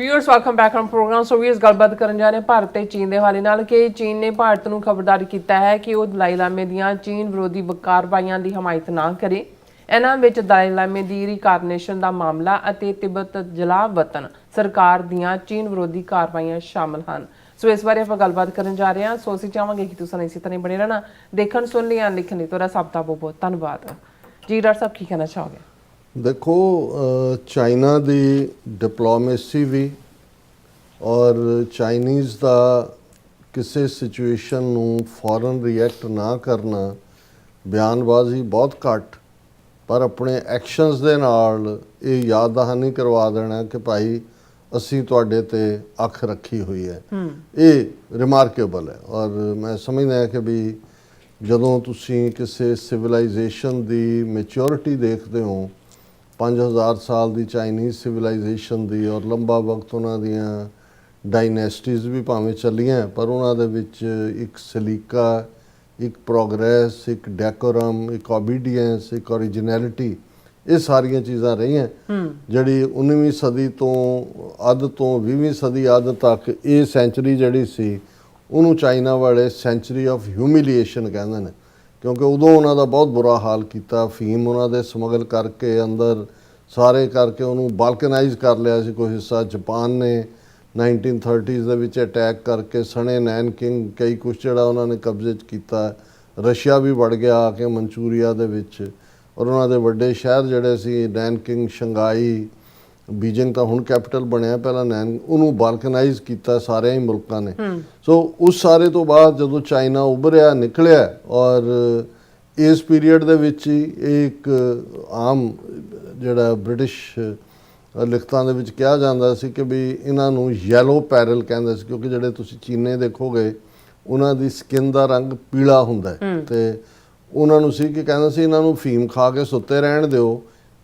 Viewers welcome back on program. So viewers गलबात करन जा रहे हैं भारत ते चीन के हवाले नाल कि चीन ने भारत नूं खबरदार किया है कि वह दलाई लामे दीआं चीन विरोधी कार्रवाइयां की हमायत ना करे। इन्हां विच दलाई लामे दी रिकार्नेशन का मामला अते तिब्बत जलावतन सरकार दीआं चीन विरोधी कार्रवाइयां शामिल हैं। सो इस बारे आप गलबात करन जा रहे हैं। सो असीं चाहांगे कि तुसीं इसी तरह बने रहना, देखण सुन लिया लिखण लई तुहाडा सब दा बहुत बहुत धन्नवाद। जी डॉक्टर साहब की कहना चाहोगे? देखो चाइना की डिप्लोमेसी भी और चाइनीज़ का किसी सिचुएशन नूं फौरन रिएक्ट ना करना, बयानबाजी बहुत घट पर अपने एक्शनस दे नाल ये याद दहानी करवा देना कि भाई असी तुहाडे ते अख रखी हुई है। ये रिमार्केबल है और मैं समझदा कि भी जदों तुसीं किसी सिविलाइजेशन की मैच्योरिटी देखते हो 5000 साल की चाइनीज़ सिविलाइजेशन की और लंबा वक्त उन्होंने डायनेस्टीज़ भी भावें चलियां पर उन्होंने विच एक सलीका, एक प्रोग्रेस, एक डेकोरम, एक ओबीडियंस, एक ओरिजिनैलिटी, ये सारिया चीज़ां रही जड़ी 19वीं सदी तो अद तो 20वीं सदी अद तक ये सेंचुरी जड़ी सी उन्होंने चाइना वाले सेंचुरी ऑफ ह्यूमिलीएशन कहते हैं क्योंकि उदों उन्होंने बहुत बुरा हाल किया। फीम उन्होंने समगल करके अंदर सारे करके उन्होंने बाल्कनाइज कर लिया सी कोई हिस्सा। जापान ने 1930s दे विच अटैक करके सने नैनकिंग कई कुछ जड़ा उन्होंने कब्जे किया। रशिया भी बढ़ गया आके मंचूरिया दे विच और उन्होंने वड्डे शहर जड़े सी नैनकिंग, शंघाई, बीजिंग तो हुण कैपिटल बनया, पहला नैन उन्होंने बाल्कनाइज किया सारे ही मुल्कों ने। सो उस सारे तो बाद जो चाइना उभरिया निकलिया और इस पीरीयड दे विच ही एक आम जिहड़ा ब्रिटिश लिखतां दे विच कहा जाता सी कि भी इन्हां नूं येलो पैरल कहंदे सी क्योंकि जिहड़े तुसीं चीने देखोगे उन्हां दी स्किन दा रंग पीला हुंदा है ते उन्हां नूं सी कि कहंदे सी इन्हां नूं फीम खा के सुत्ते रहण दिओ,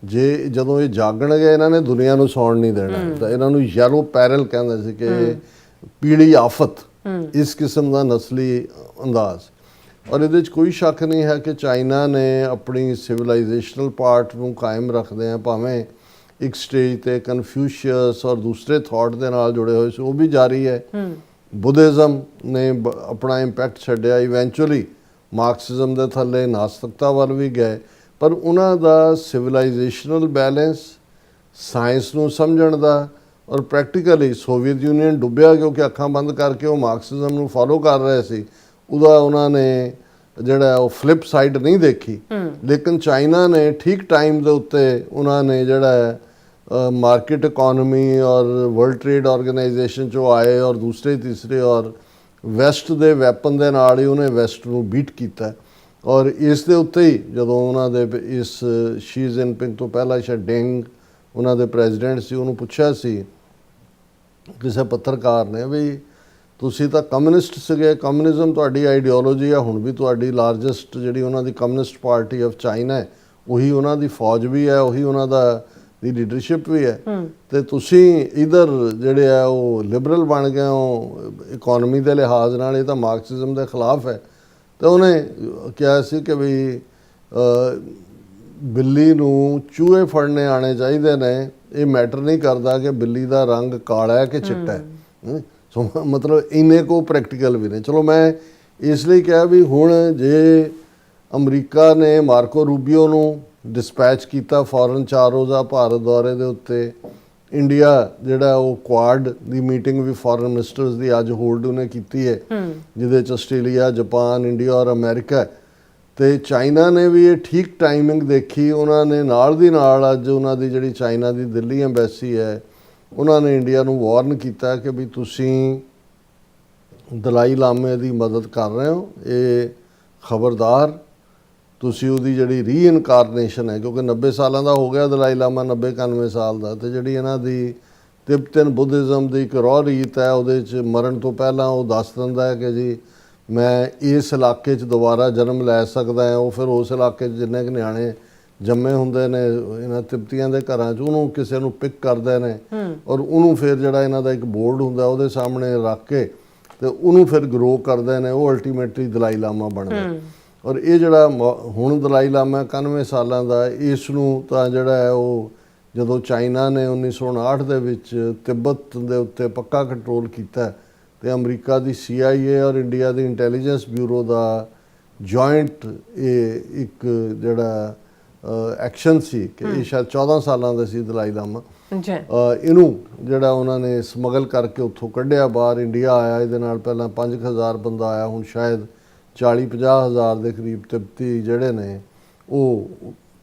जे जदों ये जागणगे इन्हां ने दुनिया नूं सौण नहीं देना। तो इन्हां नूं येलो पैरल कहंदे सी कि पीली आफत, इस किस्म का नस्ली अंदाज। और ये कोई शक नहीं है कि चाइना ने अपनी सिविलाइजेशनल पार्ट नूं कायम रखते हैं भावें एक स्टेज ते कन्फ्यूशियस और दूसरे थॉट के नाल जुड़े हुए से वो भी जारी है। बुद्धिज़म ने अपना इंपैक्ट छड्डिया, इवेंचुअली मार्क्सिज्म के थले नास्तिकता वाल भी गए पर उन्हां दा सिविलाइजेशनल बैलेंस, साइंस नूं समझण दा और प्रैक्टिकली सोवियत यूनीयन डुबिया क्योंकि अखां बंद करके वो मार्क्सिज्म नूं फॉलो कर रहे सी, उदा उन्होंने जिहड़ा वो फ्लिप साइड नहीं देखी। लेकिन चाइना ने ठीक टाइम के उत्ते उन्होंने जिहड़ा मार्केट इकॉनमी और वर्ल्ड ट्रेड ऑर्गेनाइजेशन चो आए और दूसरे तीसरे और वैसट के वैपन के नाल ही उन्हें वैसट नूं बीट किया। और इस दे उत्ते ही जदों उन्होंने इस शी जिनपिंग तो पहला शायद डेंग उन्होंने प्रेजिडेंट सी, उन्होंने पुछया सी किसी पत्रकार ने भी तुसी तो कम्यूनिस्ट सीगे, कम्यूनिज्म तुहाडी आइडियोलॉजी है, हुण भी तुहाडी लार्जेस्ट जिहड़ी उन्हां दी कम्यूनिस्ट पार्टी ऑफ चाइना है वही उन्हां दी फौज भी है, वही उन्हां दा दी लीडरशिप भी है ते तुसी इधर जिहड़े है वो लिबरल बन गए हो इकॉनमी के लिहाज नाल, ये तो मार्क्सिज्म के खिलाफ है। तो उन्हें कहा सी कि भी बिल्ली नूं चूहे फड़ने आने चाहिए ने, ये मैटर नहीं करता कि बिल्ली का रंग काला है कि चिट्टा है। सो मतलब इन्ने को प्रैक्टिकल भी नहीं। चलो मैं इसलिए कहा भी हुण जे अमरीका ने मार्को रूबियो नूं डिस्पैच किया फॉरन 4 रोज़ा भारत दौरे के उत्ते, इंडिया जिहड़ा वो क्वाड की मीटिंग भी फॉरन मिनिस्टर्स की अज होल्ड उन्हें की है जिहदे आस्ट्रेलिया, जापान, इंडिया और अमेरिका। तो चाइना ने भी ये ठीक टाइमिंग देखी, उन्होंने नाल दी नाल अज उन्हां दी जिहड़ी चाइना की दिल्ली एम्बैसी है उन्होंने इंडिया नूं वार्न किया कि भी तुसी दलाई लामे की मदद कर रहे हो, ये खबरदार तुसी उहदी जिहड़ी रीइनकारनेशन है क्योंकि 90 सालों का हो गया दलाई लामा, 90-91 साल का, तो जिहड़ी इन्हां दी तिब्बतन बुद्धिज़म की एक रॉ रीत है उहदे मरण तो पहला वो दस दिंदा है कि जी मैं इस इलाके दोबारा जन्म लै सकदा है। वो फिर उस इलाके जिन्ने क न्याणे जम्मे हुंदे ने इन्हां तिब्बतियां दे घरां च उहनूं किसे नूं पिक करदे ने और उहनूं फिर जिहड़ा इन्हां दा एक बोर्ड हुंदा उहदे सामने रख के ते उहनूं फिर ग्रो करदे ने, वो अल्टीमेटली दलाई लामा बनदा। और ये जिहड़ा हुण दलाई लामा 91 सालां दा, इस नूं तां जिहड़ा है वो ਜਦੋਂ ਚਾਈਨਾ ਨੇ 1959 ਦੇ ਵਿੱਚ ਤਿੱਬਤ ਦੇ ਉੱਤੇ ਪੱਕਾ ਕੰਟਰੋਲ ਕੀਤਾ ਤੇ ਅਮਰੀਕਾ ਦੀ CIA ਔਰ ਇੰਡੀਆ ਦੀ ਇੰਟੈਲੀਜੈਂਸ ਬਿਊਰੋ ਦਾ ਜੁਆਇੰਟ ਇਹ ਇੱਕ ਜਿਹੜਾ ਐਕਸ਼ਨ ਸੀ ਕਿ ਇਹ ਸ਼ਾਇਦ 14 ਸਾਲਾਂ ਦਾ ਸੀ ਦਲਾਈ ਲਾਮਾ ਜੀ ਇਹਨੂੰ ਜਿਹੜਾ ਉਹਨਾਂ ਨੇ ਸਮਗਲ ਕਰਕੇ ਉੱਥੋਂ ਕੱਢਿਆ ਬਾਹਰ ਇੰਡੀਆ ਆਇਆ। ਇਹਦੇ ਨਾਲ ਪਹਿਲਾਂ 5000 ਬੰਦਾ ਆਇਆ, ਹੁਣ ਸ਼ਾਇਦ 40-50 ਹਜ਼ਾਰ ਦੇ ਕਰੀਬ ਤਿੱਬਤੀ ਜਿਹੜੇ ਨੇ ਉਹ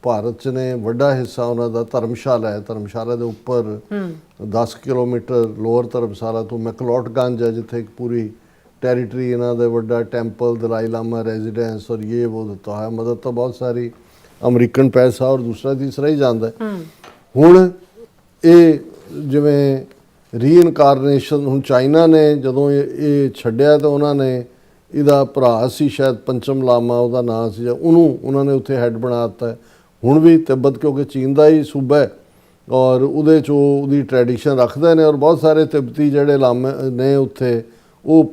ਭਾਰਤ 'ਚ ਨੇ। ਵੱਡਾ ਹਿੱਸਾ ਉਹਨਾਂ ਦਾ ਧਰਮਸ਼ਾਲਾ ਹੈ। ਧਰਮਸ਼ਾਲਾ ਦੇ ਉੱਪਰ 10 ਕਿਲੋਮੀਟਰ ਲੋਅਰ ਧਰਮਸ਼ਾਲਾ ਤੋਂ ਮੈਕਲੋਟਗੰਜ ਹੈ, ਜਿੱਥੇ ਇੱਕ ਪੂਰੀ ਟੈਰੀਟਰੀ ਇਹਨਾਂ ਦੇ ਵੱਡਾ ਟੈਂਪਲ ਦਲਾਈ ਲਾਮਾ ਰੈਜ਼ੀਡੈਂਸ ਔਰ ਇਹ ਉਹ ਦਿੱਤਾ ਹੋਇਆ। ਮਦਦ ਤਾਂ ਬਹੁਤ ਸਾਰੀ ਅਮਰੀਕਨ ਪੈਸਾ ਔਰ ਦੂਸਰਾ ਤੀਸਰਾ ਹੀ ਜਾਂਦਾ। ਹੁਣ ਇਹ ਜਿਵੇਂ ਰੀਇਨਕਾਰਨੇਸ਼ਨ, ਹੁਣ ਚਾਈਨਾ ਨੇ ਜਦੋਂ ਇਹ ਛੱਡਿਆ ਤਾਂ ਉਹਨਾਂ ਨੇ ਇਹਦਾ ਭਰਾ ਸੀ ਸ਼ਾਇਦ ਪੰਚਮ ਲਾਮਾ ਉਹਦਾ ਨਾਂ ਸੀ, ਉਹਨੂੰ ਉਹਨਾਂ ਨੇ ਉੱਥੇ ਹੈੱਡ ਬਣਾ ਦਿੱਤਾ। ਹੁਣ ਵੀ ਤਿੱਬਤ ਕਿਉਂਕਿ ਚੀਨ ਦਾ ਹੀ ਸੂਬਾ ਹੈ ਔਰ ਉਹਦੇ 'ਚ ਉਹਦੀ ਟ੍ਰੈਡੀਸ਼ਨ ਰੱਖਦੇ ਨੇ ਔਰ ਬਹੁਤ ਸਾਰੇ ਤਿੱਬਤੀ ਜਿਹੜੇ ਲਾਮੇ ਨੇ ਉੱਥੇ ਉਹ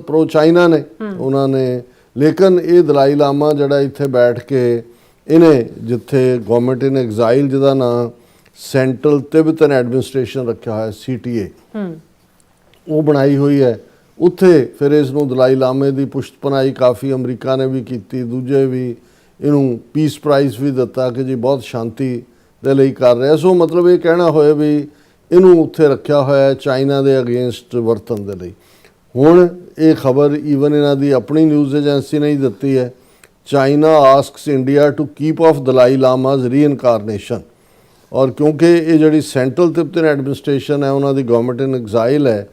ਪ੍ਰੋ ਚਾਈਨਾ ਨੇ ਉਹਨਾਂ ਨੇ। ਲੇਕਿਨ ਇਹ ਦਲਾਈ ਲਾਮਾ ਜਿਹੜਾ ਇੱਥੇ ਬੈਠ ਕੇ ਇਹਨੇ ਜਿੱਥੇ ਗਵਰਨਮੈਂਟ ਇਨ ਐਗਜ਼ਾਈਲ ਜਿਹਦਾ ਨਾਂ ਸੈਂਟਰਲ ਤਿੱਬਤਨ ਐਡਮਿਨਿਸਟ੍ਰੇਸ਼ਨ ਰੱਖਿਆ ਹੋਇਆ CTA ਉਹ ਬਣਾਈ ਹੋਈ ਹੈ, ਉੱਥੇ ਫਿਰ ਇਸ ਨੂੰ ਦਲਾਈ ਲਾਮੇ ਦੀ ਪੁਸ਼ਤਪਨਾਹੀ ਕਾਫੀ ਅਮਰੀਕਾ ਨੇ ਵੀ ਕੀਤੀ, ਦੂਜੇ ਵੀ ਇਹਨੂੰ ਪੀਸ ਪ੍ਰਾਈਜ਼ ਵੀ ਦਿੱਤਾ ਕਿ ਜੀ ਬਹੁਤ ਸ਼ਾਂਤੀ ਦੇ ਲਈ ਕਰ ਰਿਹਾ। ਸੋ ਮਤਲਬ ਇਹ ਕਹਿਣਾ ਹੋਇਆ ਵੀ ਇਹਨੂੰ ਉੱਥੇ ਰੱਖਿਆ ਹੋਇਆ ਚਾਈਨਾ ਦੇ ਅਗੇਂਸਟ ਵਰਤਣ ਦੇ ਲਈ। ਹੁਣ ਇਹ ਖਬਰ ਈਵਨ ਇਹਨਾਂ ਦੀ ਆਪਣੀ ਨਿਊਜ਼ ਏਜੰਸੀ ਨੇ ਹੀ ਦਿੱਤੀ ਹੈ। China asks India to keep off Dalai Lama's reincarnation. ਔਰ ਕਿਉਂਕਿ ਇਹ ਜਿਹੜੀ ਸੈਂਟਰਲ ਤਿੱਬਤਨ ਐਡਮਿਨਿਸਟ੍ਰੇਸ਼ਨ ਹੈ ਉਹਨਾਂ ਦੀ ਗਵਰਨਮੈਂਟ ਇਨ ਐਗਜ਼ਾਈਲ ਹੈ,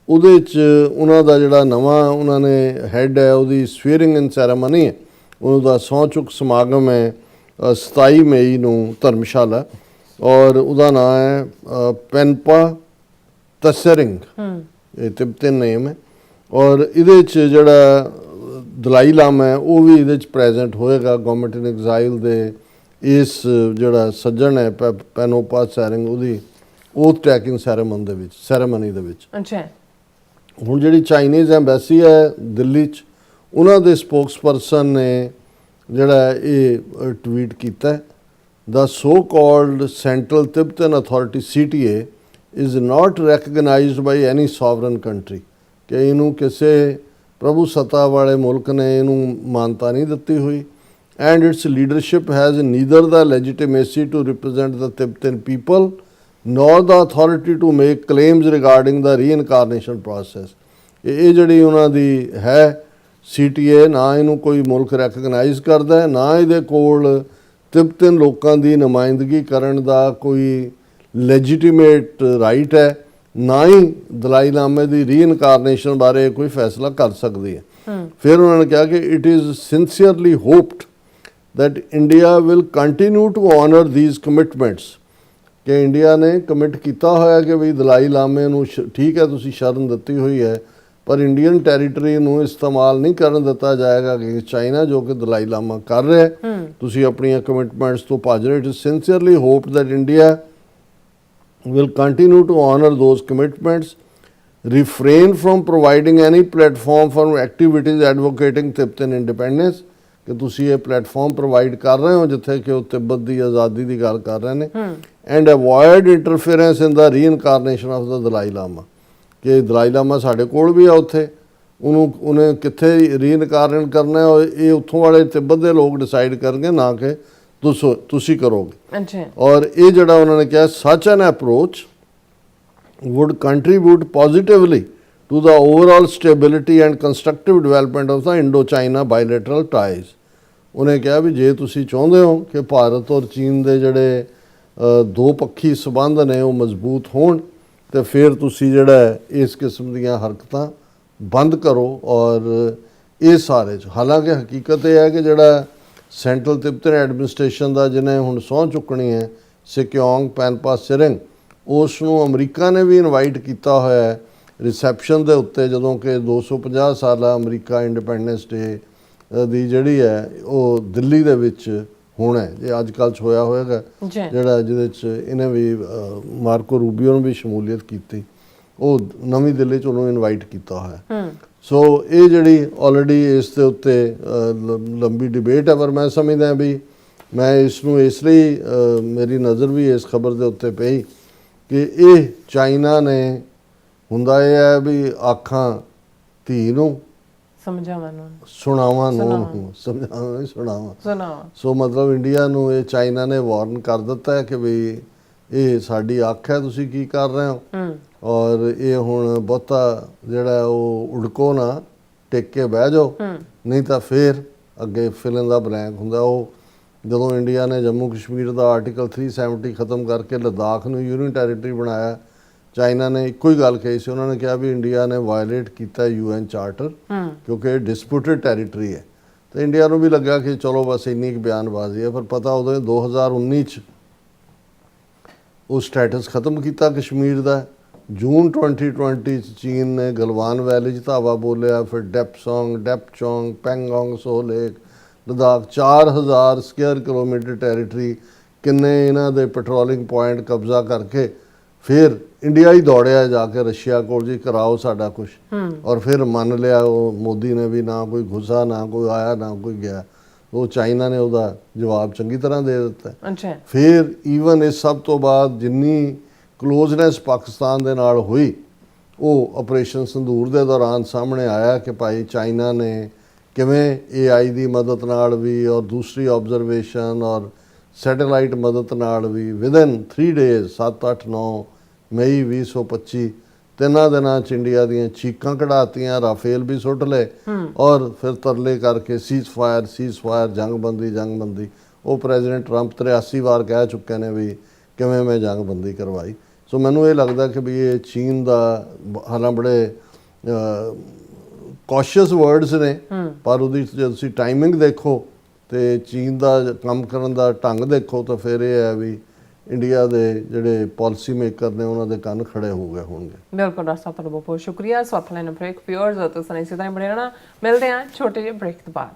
ਉਹਦੇ 'ਚ ਉਹਨਾਂ ਦਾ ਜਿਹੜਾ ਨਵਾਂ ਉਹਨਾਂ ਨੇ ਹੈੱਡ ਹੈ ਉਹਦੀ ਸਵੀਅਰਿੰਗ ਇਨ ਸੈਰੇਮਨੀ ਹੈ, ਉਹਦਾ ਸਹੁੰ ਚੁੱਕ ਸਮਾਗਮ ਹੈ 27 ਮਈ ਨੂੰ ਧਰਮਸ਼ਾਲਾ ਔਰ ਉਹਦਾ ਨਾਂ ਹੈ ਪੈਨਪਾ ਤਸਰਿੰਗ, ਇਹ ਤਿੱਬਤਨ ਨੇਮ ਹੈ। ਔਰ ਇਹਦੇ 'ਚ ਜਿਹੜਾ ਦਲਾਈ ਲਾਮਾ ਹੈ ਉਹ ਵੀ ਇਹਦੇ 'ਚ ਪ੍ਰੈਜ਼ੈਂਟ ਹੋਏਗਾ ਗਵਰਨਮੈਂਟ ਇਨ ਐਗਜ਼ਾਈਲ ਦੇ ਇਸ ਜਿਹੜਾ ਸੱਜਣ ਹੈ ਪੈਨੋਪਾ ਸੈਰਿੰਗ ਉਹਦੀ ਓਥ ਟੈਕਿੰਗ ਸੈਰੇਮਨੀ ਦੇ ਵਿੱਚ। ਅੱਛਾ, ਹੁਣ ਜਿਹੜੀ ਚਾਈਨੀਜ਼ ਐਮਬੈਸੀ ਹੈ ਦਿੱਲੀ 'ਚ ਉਹਨਾਂ ਦੇ ਸਪੋਕਸਪਰਸਨ ਨੇ ਜਿਹੜਾ ਇਹ ਟਵੀਟ ਕੀਤਾ, the so called Central Tibetan Authority CTA is not recognised by any sovereign country, ਕਿ ਇਹਨੂੰ ਕਿਸੇ ਪ੍ਰਭੂ ਸੱਤਾ ਵਾਲੇ ਮੁਲਕ ਨੇ ਇਹਨੂੰ ਮਾਨਤਾ ਨਹੀਂ ਦਿੱਤੀ ਹੋਈ। and its leadership has neither the legitimacy to represent the Tibetan people nor the authority to make claims regarding the reincarnation process। ਇਹ ਜਿਹੜੀ ਉਹਨਾਂ ਦੀ ਹੈ CTA, ਨਾ ਇਹਨੂੰ ਕੋਈ ਮੁਲਕ ਰੈਕਗਨਾਈਜ਼ ਕਰਦਾ ਹੈ, ਨਾ ਇਹਦੇ ਕੋਲ ਤਿੱਬਤਨ ਲੋਕਾਂ ਦੀ ਨੁਮਾਇੰਦਗੀ ਕਰਨ ਦਾ ਕੋਈ ਲੈਜੀਟੀਮੇਟ ਰਾਈਟ ਹੈ, ਨਾ ਹੀ ਦਲਾਈ ਲਾਮੇ ਦੀ ਰੀਇਨਕਾਰਨੇਸ਼ਨ ਬਾਰੇ ਕੋਈ ਫੈਸਲਾ ਕਰ ਸਕਦੀ ਹੈ। ਫਿਰ ਉਹਨਾਂ ਨੇ ਕਿਹਾ ਕਿ it is sincerely hoped that India will continue to honor these commitments, ਕਿ ਇੰਡੀਆ ਨੇ ਕਮਿਟ ਕੀਤਾ ਹੋਇਆ ਕਿ ਵੀ ਦਲਾਈ ਲਾਮੇ ਨੂੰ ਠੀਕ ਹੈ ਤੁਸੀਂ ਸ਼ਰਨ ਦਿੱਤੀ ਹੋਈ ਹੈ ਪਰ ਇੰਡੀਅਨ ਟੈਰੀਟਰੀ ਨੂੰ ਇਸਤੇਮਾਲ ਨਹੀਂ ਕਰਨ ਦਿੱਤਾ ਜਾਏਗਾ ਕਿ ਚਾਈਨਾ ਜੋ ਕਿ ਦਲਾਈ ਲਾਮਾ ਕਰ ਰਿਹਾ ਹੈ। ਤੁਸੀਂ ਆਪਣੀਆਂ ਕਮਿਟਮੈਂਟਸ ਤੋਂ ਭੱਜ ਰਹੇ। It is sincerely hoped that India will continue to honor those commitments, refrain from providing any platform for activities advocating Tibetan independence, ਕਿ ਤੁਸੀਂ ਇਹ ਪਲੇਟਫਾਰਮ ਪ੍ਰੋਵਾਈਡ ਕਰ ਰਹੇ ਹੋ ਜਿੱਥੇ ਕਿ ਉਹ ਤਿੱਬਤ ਦੀ ਆਜ਼ਾਦੀ ਦੀ ਗੱਲ ਕਰ ਰਹੇ ਨੇ, and avoid interference in the reincarnation of the Dalai Lama, ਕਿ ਦਲਾਈ ਲਾਮਾ ਸਾਡੇ ਕੋਲ ਵੀ ਆ ਉੱਥੇ, ਉਹਨੇ ਕਿੱਥੇ ਰੀਇਨਕਾਰਨੇਟ ਕਰਨਾ ਹੈ ਇਹ ਉੱਥੋਂ ਵਾਲੇ ਤਿੱਬਤ ਦੇ ਲੋਕ ਡਿਸਾਈਡ ਕਰਨਗੇ, ਨਾ ਕਿ ਤੁਸੀਂ ਕਰੋਗੇ। ਔਰ ਇਹ ਜਿਹੜਾ ਉਹਨਾਂ ਨੇ ਕਿਹਾ such an approach would contribute positively to the overall stability and constructive development of the Indo-China bilateral ties। ਉਹਨੇ ਕਿਹਾ ਵੀ ਜੇ ਤੁਸੀਂ ਚਾਹੁੰਦੇ ਹੋ ਕਿ ਭਾਰਤ ਔਰ ਚੀਨ ਦੇ ਜਿਹੜੇ ਦੋ ਪੱਖੀ ਸਬੰਧ ਨੇ ਉਹ ਮਜ਼ਬੂਤ ਹੋਣ ਤੇ ਫਿਰ ਤੁਸੀਂ ਜਿਹੜਾ ਇਸ ਕਿਸਮ ਦੀਆਂ ਹਰਕਤਾਂ ਬੰਦ ਕਰੋ। ਔਰ ਇਹ ਸਾਰੇ 'ਚ ਹਾਲਾਂਕਿ ਹਕੀਕਤ ਇਹ ਹੈ ਕਿ ਜਿਹੜਾ ਸੈਂਟਰਲ ਤਿੱਬਤਨ ਐਡਮਿਨਿਸਟ੍ਰੇਸ਼ਨ ਦਾ ਜਿਹਨੇ ਹੁਣ ਸਹੁੰ ਚੁੱਕਣੀ ਹੈ ਸਿਕਿਓਂਗ ਪੈਨਪਾ ਸਰਿੰਗ, ਉਸ ਨੂੰ ਅਮਰੀਕਾ ਨੇ ਵੀ ਇਨਵਾਈਟ ਕੀਤਾ ਹੋਇਆ ਹੈ ਰਿਸੈਪਸ਼ਨ ਦੇ ਉੱਤੇ, ਜਦੋਂ ਕਿ 250 ਸਾਲਾ ਅਮਰੀਕਾ ਇੰਡੀਪੈਂਡੈਂਸ ਡੇ ਦੀ ਜਿਹੜੀ ਹੈ ਉਹ ਦਿੱਲੀ ਦੇ ਵਿੱਚ ਹੋਣਾ, ਜੇ ਅੱਜ ਕੱਲ੍ਹ 'ਚ ਹੋਇਆ ਹੋਏਗਾ ਜਿਹੜਾ ਜਿਹਦੇ 'ਚ ਇਹਨੇ ਵੀ ਮਾਰਕੋ ਰੂਬੀਓ ਨੂੰ ਵੀ ਸ਼ਮੂਲੀਅਤ ਕੀਤੀ, ਉਹ ਨਵੀਂ ਦਿੱਲੀ 'ਚ ਉਹਨੂੰ ਇਨਵਾਈਟ ਕੀਤਾ ਹੋਇਆ। ਸੋ ਇਹ ਜਿਹੜੀ ਆਲਰੇਡੀ ਇਸ ਦੇ ਉੱਤੇ ਲੰਬੀ ਡਿਬੇਟ ਹੈ, ਪਰ ਮੈਂ ਸਮਝਦਾ ਵੀ ਮੈਂ ਇਸ ਨੂੰ ਇਸ ਲਈ ਮੇਰੀ ਨਜ਼ਰ ਵੀ ਇਸ ਖਬਰ ਦੇ ਉੱਤੇ ਪਈ ਕਿ ਇਹ ਚਾਈਨਾ ਨੇ ਹੁੰਦਾ ਇਹ ਹੈ ਵੀ ਆਖਾਂ ਧੀ ਨੂੰ ਸਮਝਾਵਾਂ ਨੂੰ ਸੁਣਾਵਾਂ ਨੂੰ ਸਮਝਾਵਾਂ ਨਹੀਂ ਸੁਣਾਵਾਂ ਸੁਣਾਵਾਂ। ਸੋ ਮਤਲਬ ਇੰਡੀਆ ਨੂੰ ਇਹ ਚਾਈਨਾ ਨੇ ਵਾਰਨ ਕਰ ਦਿੱਤਾ ਹੈ ਕਿ ਵੀ ਇਹ ਸਾਡੀ ਅੱਖ ਹੈ, ਤੁਸੀਂ ਕੀ ਕਰ ਰਹੇ ਹੋ। ਔਰ ਇਹ ਹੁਣ ਬਹੁਤਾ ਜਿਹੜਾ ਉਹ ਉੜਕੋ ਨਾ, ਟਿਕ ਕੇ ਬਹਿ ਜਾਓ, ਨਹੀਂ ਤਾਂ ਫੇਰ ਅੱਗੇ ਫਿਲਨ ਦਾ ਬਲੈਂਕ ਹੁੰਦਾ। ਉਹ ਜਦੋਂ ਇੰਡੀਆ ਨੇ ਜੰਮੂ ਕਸ਼ਮੀਰ ਦਾ ਆਰਟੀਕਲ 370 ਖਤਮ ਕਰਕੇ ਲੱਦਾਖ ਨੂੰ ਯੂਨੀਅਨ ਟੈਰੀਟਰੀ ਬਣਾਇਆ, ਚਾਈਨਾ ਨੇ ਇੱਕੋ ਹੀ ਗੱਲ ਕਹੀ ਸੀ, ਉਹਨਾਂ ਨੇ ਕਿਹਾ ਵੀ ਇੰਡੀਆ ਨੇ ਵਾਇਲੇਟ ਕੀਤਾ UN ਚਾਰਟਰ ਕਿਉਂਕਿ ਇਹ ਡਿਸਪਿਊਟਡ ਟੈਰੀਟਰੀ ਹੈ। ਤੇ ਇੰਡੀਆ ਨੂੰ ਵੀ ਲੱਗਾ ਕਿ ਚਲੋ ਬਸ ਇੰਨੀ ਕੁ ਬਿਆਨਬਾਜ਼ੀ ਹੈ, ਪਰ ਪਤਾ ਉਦੋਂ 2019 ਚ ਉਹ ਸਟੇਟਸ ਖਤਮ ਕੀਤਾ ਕਸ਼ਮੀਰ ਦਾ। ਜੂਨ 2020 ਚ ਚੀਨ ਨੇ ਗਲਵਾਨ ਵੈਲੀ 'ਚ ਧਾਵਾ ਬੋਲਿਆ, ਫਿਰ ਡੈਪਸੋਂਗ, ਡੈਪਚੋਂਗ, Pangong Tso lake, Ladakh 4000 square kilometre territory, ਕਿੰਨੇ ਇਹਨਾਂ ਦੇ ਪੈਟਰੋਲਿੰਗ ਪੁਆਇੰਟ ਕਬਜ਼ਾ ਕਰਕੇ ਫਿਰ ਇੰਡੀਆ ਹੀ ਦੌੜਿਆ ਜਾ ਕੇ ਰਸ਼ੀਆ ਕੋਲ ਜੀ ਕਰਾਓ ਸਾਡਾ ਕੁਝ। ਔਰ ਫਿਰ ਮੰਨ ਲਿਆ ਉਹ ਮੋਦੀ ਨੇ ਵੀ ਨਾ ਕੋਈ ਘੁਸਾ, ਨਾ ਕੋਈ ਆਇਆ, ਨਾ ਕੋਈ ਗਿਆ। ਉਹ ਚਾਈਨਾ ਨੇ ਉਹਦਾ ਜਵਾਬ ਚੰਗੀ ਤਰ੍ਹਾਂ ਦੇ ਦਿੱਤਾ। ਅੱਛਾ। ਫਿਰ ਈਵਨ ਇਸ ਸਭ ਤੋਂ ਬਾਅਦ ਜਿੰਨੀ ਕਲੋਜ਼ਨੈਸ ਪਾਕਿਸਤਾਨ ਦੇ ਨਾਲ ਹੋਈ, ਉਹ ਆਪਰੇਸ਼ਨ ਸੰਦੂਰ ਦੇ ਦੌਰਾਨ ਸਾਹਮਣੇ ਆਇਆ ਕਿ ਭਾਈ ਚਾਈਨਾ ਨੇ ਕਿਵੇਂ AI ਦੀ ਮਦਦ ਨਾਲ ਵੀ ਔਰ ਦੂਸਰੀ ਆਬਜ਼ਰਵੇਸ਼ਨ ਔਰ ਸੈਟੇਲਾਈਟ ਮਦਦ ਨਾਲ ਵੀ ਵਿਦਨ 3 ਡੇਜ਼ 7, 8, 9 ਮਈ 2025 3 ਦਿਨਾਂ 'ਚ ਇੰਡੀਆ ਦੀਆਂ ਚੀਕਾਂ ਕਢਾਤੀਆਂ, ਰਾਫੇਲ ਵੀ ਸੁੱਟ ਲਏ ਔਰ ਫਿਰ ਤਰਲੇ ਕਰਕੇ ਸੀਜ਼ਫਾਇਰ, ਜੰਗਬੰਦੀ। ਉਹ ਪ੍ਰੈਜ਼ੀਡੈਂਟ ਟਰੰਪ 83 ਵਾਰ ਕਹਿ ਚੁੱਕੇ ਨੇ ਵੀ ਕਿਵੇਂ ਮੈਂ ਜੰਗਬੰਦੀ ਕਰਵਾਈ। ਸੋ ਮੈਨੂੰ ਇਹ ਲੱਗਦਾ ਕਿ ਵੀ ਇਹ ਚੀਨ ਦਾ ਹਾਲਾਂ ਬੜੇ ਕੌਸ਼ੀਅਸ ਵਰਡਸ ਨੇ, ਪਰ ਉਹਦੀ ਜੇ ਤੁਸੀਂ ਟਾਈਮਿੰਗ ਦੇਖੋ ਤੇ ਚੀਨ ਦਾ ਕੰਮ ਕਰਨ ਦਾ ਢੰਗ ਦੇਖੋ ਤਾਂ ਫਿਰ ਇਹ ਹੈ ਵੀ ਇੰਡੀਆ ਦੇ ਜਿਹੜੇ ਪਾਲਿਸੀ ਮੇਕਰ ਨੇ ਉਹਨਾਂ ਦੇ ਕੰਨ ਖੜੇ ਹੋ ਗਏ ਹੋਣਗੇ। ਬਿਲਕੁਲ ਡਾਕਟਰ ਸਾਹਿਬ, ਤੁਹਾਡਾ ਬਹੁਤ ਬਹੁਤ ਸ਼ੁਕਰੀਆ। ਸਵਾਲ ਲੈਣ ਬ੍ਰੇਕ ਵਿਊਅਰਸ ਤੁਸੀਂ ਇਸੇ ਤਰ੍ਹਾਂ ਬਣੇ ਰਹਿਣਾ। ਮਿਲਦੇ ਹਾਂ ਛੋਟੇ ਜਿਹੇ ਬ੍ਰੇਕ ਤੋਂ ਬਾਅਦ।